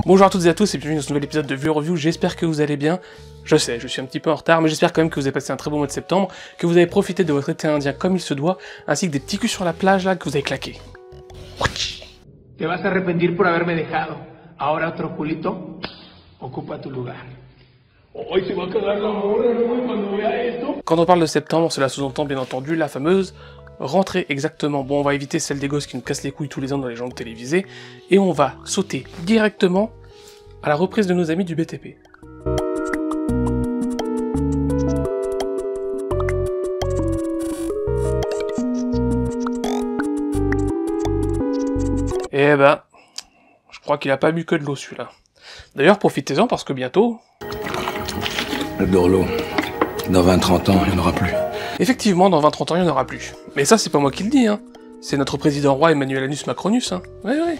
Bonjour à toutes et à tous et bienvenue dans ce nouvel épisode de Vue Review, j'espère que vous allez bien. Je sais, je suis un petit peu en retard, mais j'espère quand même que vous avez passé un très bon mois de septembre, que vous avez profité de votre été indien comme il se doit, ainsi que des petits culs sur la plage là que vous avez claqué. Te vas a arrepentir por haberme dejado. Ahora otro culito ocupa tu lugar. Hoy se va a cagar la morra, ¿no? Cuando vea esto. Quand on parle de septembre, cela sous-entend bien entendu la fameuse rentrée exactement. Bon, on va éviter celle des gosses qui nous cassent les couilles tous les ans dans les journaux télévisés, et on va sauter directement à la reprise de nos amis du BTP. Eh ben, je crois qu'il a pas bu que de l'eau celui-là. D'ailleurs, profitez-en parce que bientôt... Le Dorlo, dans 20-30 ans, il n'y en aura plus. Effectivement, dans 20-30 ans, il n'y en aura plus. Mais ça, c'est pas moi qui le dis, hein. C'est notre président roi Emmanuel Anus Macronus, hein. Ouais.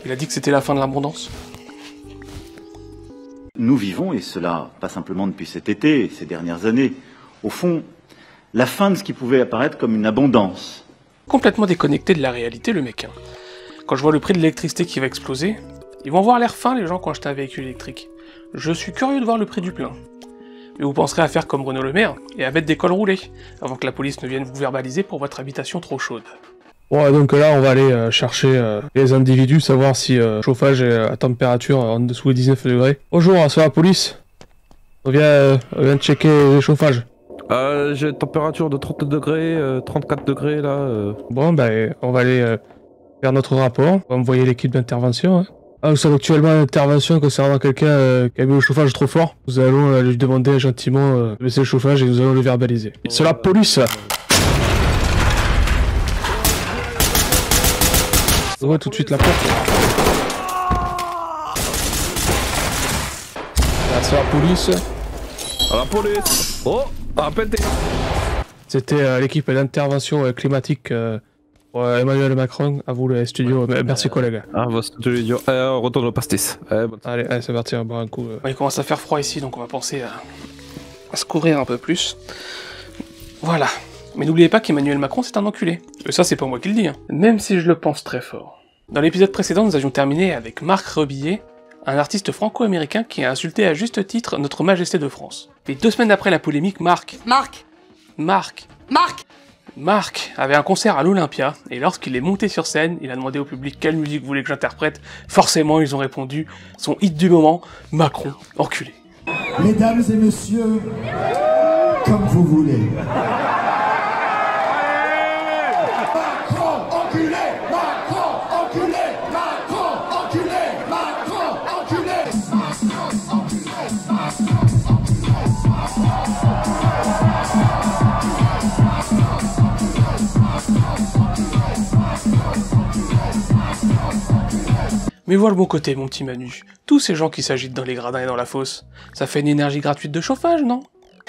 Il a dit que c'était la fin de l'abondance. Nous vivons, et cela pas simplement depuis cet été, ces dernières années, au fond, la fin de ce qui pouvait apparaître comme une abondance. Complètement déconnecté de la réalité, le mec, hein. Quand je vois le prix de l'électricité qui va exploser, ils vont avoir l'air fins, les gens, qui ont acheté un véhicule électrique. Je suis curieux de voir le prix du plein. Mais vous penserez à faire comme Bruno Le Maire, et à mettre des cols roulés, avant que la police ne vienne vous verbaliser pour votre habitation trop chaude. Bon, donc là, on va aller chercher les individus, savoir si le chauffage est à température en dessous des 19 degrés. Bonjour, c'est la police. On vient checker le chauffage. J'ai une température de 30 degrés, 34 degrés là. Bon, ben, on va aller faire notre rapport. On va envoyer l'équipe d'intervention. Hein. Nous sommes actuellement en intervention concernant quelqu'un qui a mis le chauffage trop fort. Nous allons lui demander gentiment de baisser le chauffage et nous allons le verbaliser. C'est la police. Ouvrez tout de suite la porte. Là, c'est la police. À la police. Oh, à péter. C'était l'équipe d'intervention climatique pour Emmanuel Macron. À vous le studio. Merci collègue. Ah, votre studio. On retourne au pastis. Allez, c'est parti, on va boire un coup. Il commence à faire froid ici, donc on va penser à se couvrir un peu plus. Voilà. Mais n'oubliez pas qu'Emmanuel Macron, c'est un enculé. Et ça, c'est pas moi qui le dis, hein. Même si je le pense très fort. Dans l'épisode précédent, nous avions terminé avec Marc Rebillet, un artiste franco-américain qui a insulté à juste titre notre Majesté de France. Et 2 semaines après la polémique, Marc avait un concert à l'Olympia, et lorsqu'il est monté sur scène, il a demandé au public quelle musique vous voulez que j'interprète. Forcément, ils ont répondu son hit du moment, Macron, enculé. Mesdames et messieurs, comme vous voulez. Macron, enculé, Macron, enculé, Macron, enculé, Macron, enculé. Mais vois le bon côté, mon petit Manu. Tous ces gens qui s'agitent dans les gradins et dans la fosse, ça fait une énergie gratuite de chauffage, non?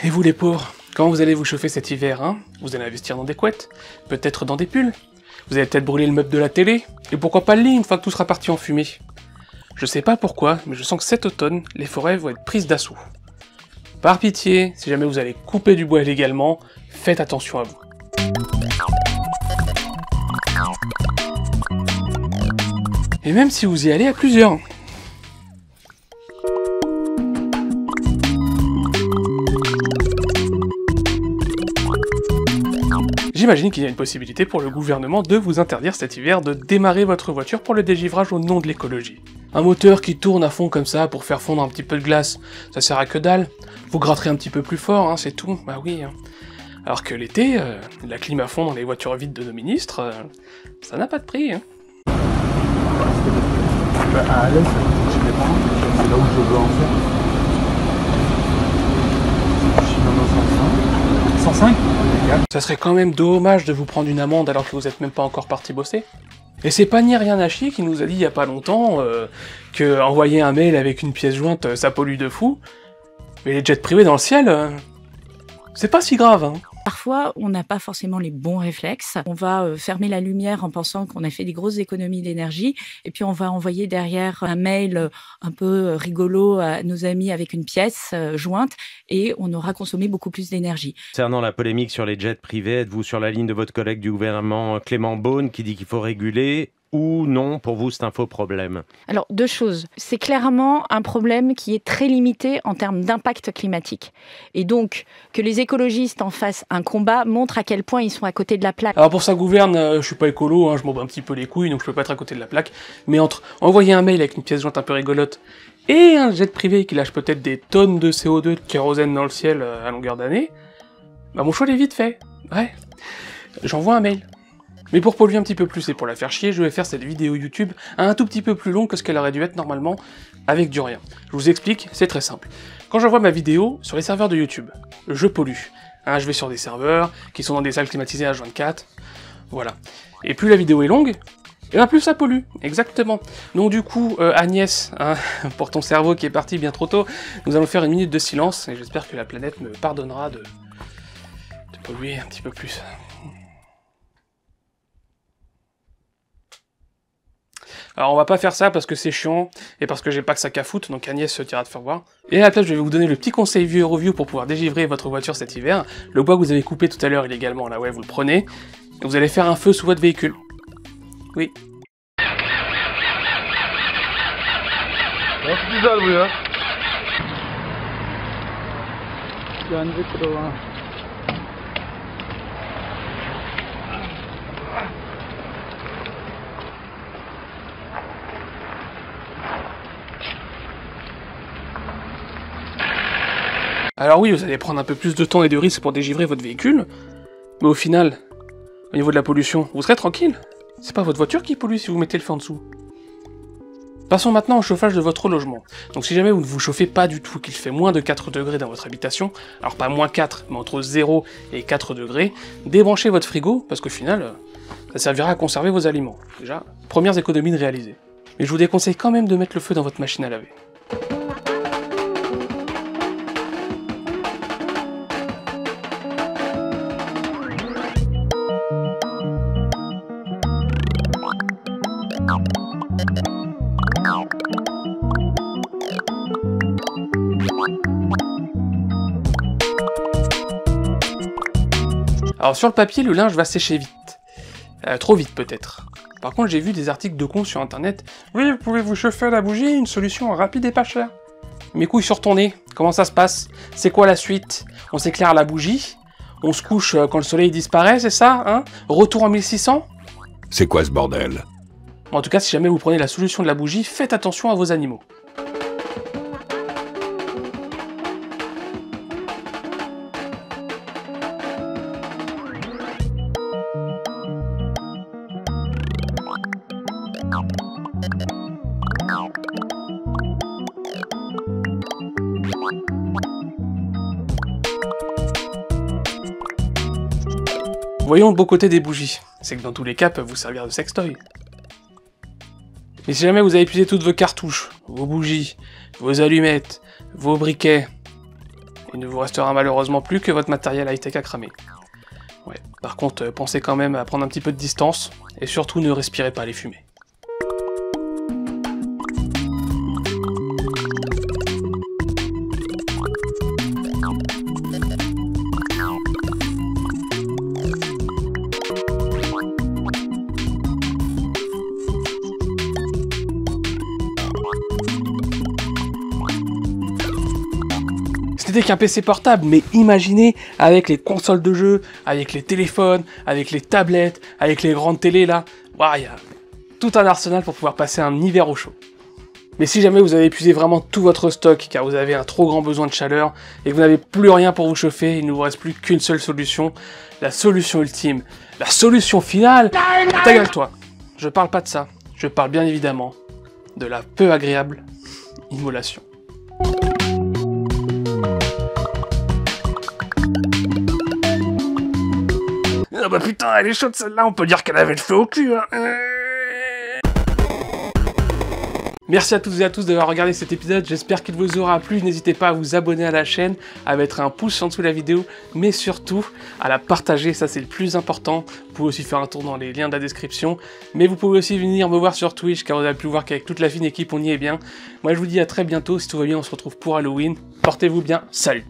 Et vous les pauvres, comment vous allez vous chauffer cet hiver, hein? Vous allez investir dans des couettes, peut-être dans des pulls, vous allez peut-être brûler le meuble de la télé, et pourquoi pas le lit une fois que tout sera parti en fumée? Je sais pas pourquoi, mais je sens que cet automne, les forêts vont être prises d'assaut. Par pitié, si jamais vous allez couper du bois illégalement, faites attention à vous. Et même si vous y allez à plusieurs. J'imagine qu'il y a une possibilité pour le gouvernement de vous interdire cet hiver de démarrer votre voiture pour le dégivrage au nom de l'écologie. Un moteur qui tourne à fond comme ça pour faire fondre un petit peu de glace, ça sert à que dalle. Vous gratterez un petit peu plus fort, hein, c'est tout, bah oui. Hein. Alors que l'été, la clim à fond dans les voitures vides de nos ministres, ça n'a pas de prix. Hein. À l'aise, je dépends, c'est là où je veux en faire. Je suis dans 105. 105 ? Ça serait quand même dommage de vous prendre une amende alors que vous êtes même pas encore parti bosser. Et c'est pas ni rien à chier qui nous a dit il y a pas longtemps que envoyer un mail avec une pièce jointe ça pollue de fou. Mais les jets privés dans le ciel, c'est pas si grave, hein. Parfois, on n'a pas forcément les bons réflexes. On va fermer la lumière en pensant qu'on a fait des grosses économies d'énergie, et puis on va envoyer derrière un mail un peu rigolo à nos amis avec une pièce jointe, et on aura consommé beaucoup plus d'énergie. Concernant la polémique sur les jets privés, êtes-vous sur la ligne de votre collègue du gouvernement Clément Beaune qui dit qu'il faut réguler, ou non, pour vous, c'est un faux problème? Alors, deux choses. C'est clairement un problème qui est très limité en termes d'impact climatique. Et donc, que les écologistes en fassent un combat montre à quel point ils sont à côté de la plaque. Alors pour ça gouverne, je suis pas écolo, hein, je m'en bats un petit peu les couilles, donc je peux pas être à côté de la plaque. Mais entre envoyer un mail avec une pièce jointe un peu rigolote et un jet privé qui lâche peut-être des tonnes de CO2, de kérosène dans le ciel à longueur d'année, bah mon choix est vite fait. Ouais, j'envoie un mail. Mais pour polluer un petit peu plus et pour la faire chier, je vais faire cette vidéo YouTube un tout petit peu plus longue que ce qu'elle aurait dû être normalement avec du rien. Je vous explique, c'est très simple. Quand j'envoie ma vidéo sur les serveurs de YouTube, je pollue. Hein, je vais sur des serveurs qui sont dans des salles climatisées H24, voilà. Et plus la vidéo est longue, et bien plus ça pollue, exactement. Donc du coup, Agnès, hein, pour ton cerveau qui est parti bien trop tôt, nous allons faire une minute de silence, et j'espère que la planète me pardonnera de polluer un petit peu plus. Alors on va pas faire ça parce que c'est chiant, et parce que j'ai pas que ça qu'à foutre, donc Agnès se tira de faire voir. Et à la place, je vais vous donner le petit conseil vieux review pour pouvoir dégivrer votre voiture cet hiver. Le bois que vous avez coupé tout à l'heure illégalement, là ouais, vous le prenez, et vous allez faire un feu sous votre véhicule. Oui. C'est bizarre le bruit, hein. Alors oui, vous allez prendre un peu plus de temps et de risques pour dégivrer votre véhicule, mais au final, au niveau de la pollution, vous serez tranquille. C'est pas votre voiture qui pollue si vous mettez le feu en dessous. Passons maintenant au chauffage de votre logement. Donc si jamais vous ne vous chauffez pas du tout, qu'il fait moins de 4 degrés dans votre habitation, alors pas moins 4, mais entre 0 et 4 degrés, débranchez votre frigo, parce qu'au final, ça servira à conserver vos aliments. Déjà, premières économies de réaliser. Mais je vous déconseille quand même de mettre le feu dans votre machine à laver. Alors sur le papier, le linge va sécher vite. Trop vite peut-être. Par contre, j'ai vu des articles de cons sur internet. Oui, vous pouvez vous chauffer à la bougie, une solution rapide et pas chère. Mes couilles sur ton nez, comment ça se passe? C'est quoi la suite? On s'éclaire à la bougie? On se couche quand le soleil disparaît, c'est ça, hein? Retour en 1600? C'est quoi ce bordel? En tout cas, si jamais vous prenez la solution de la bougie, faites attention à vos animaux. Voyons le beau côté des bougies, c'est que dans tous les cas, peuvent vous servir de sextoy. Mais si jamais vous avez épuisé toutes vos cartouches, vos bougies, vos allumettes, vos briquets, il ne vous restera malheureusement plus que votre matériel high-tech à cramer. Ouais. Par contre, pensez quand même à prendre un petit peu de distance, et surtout ne respirez pas les fumées. C'était qu'un PC portable, mais imaginez avec les consoles de jeux, avec les téléphones, avec les tablettes, avec les grandes télés là, il y a tout un arsenal pour pouvoir passer un hiver au chaud. Mais si jamais vous avez épuisé vraiment tout votre stock, car vous avez un trop grand besoin de chaleur, et que vous n'avez plus rien pour vous chauffer, il ne vous reste plus qu'une seule solution, la solution ultime, la solution finale, ta gueule toi. Je parle pas de ça, je parle bien évidemment de la peu agréable immolation. Ah bah putain, elle est chaude celle-là, on peut dire qu'elle avait le feu au cul, hein. Merci à toutes et à tous d'avoir regardé cet épisode, j'espère qu'il vous aura plu, n'hésitez pas à vous abonner à la chaîne, à mettre un pouce en dessous de la vidéo, mais surtout à la partager, ça c'est le plus important. Vous pouvez aussi faire un tour dans les liens de la description, mais vous pouvez aussi venir me voir sur Twitch, car vous avez pu voir qu'avec toute la fine équipe on y est bien. Moi je vous dis à très bientôt, si tout va bien on se retrouve pour Halloween, portez-vous bien, salut!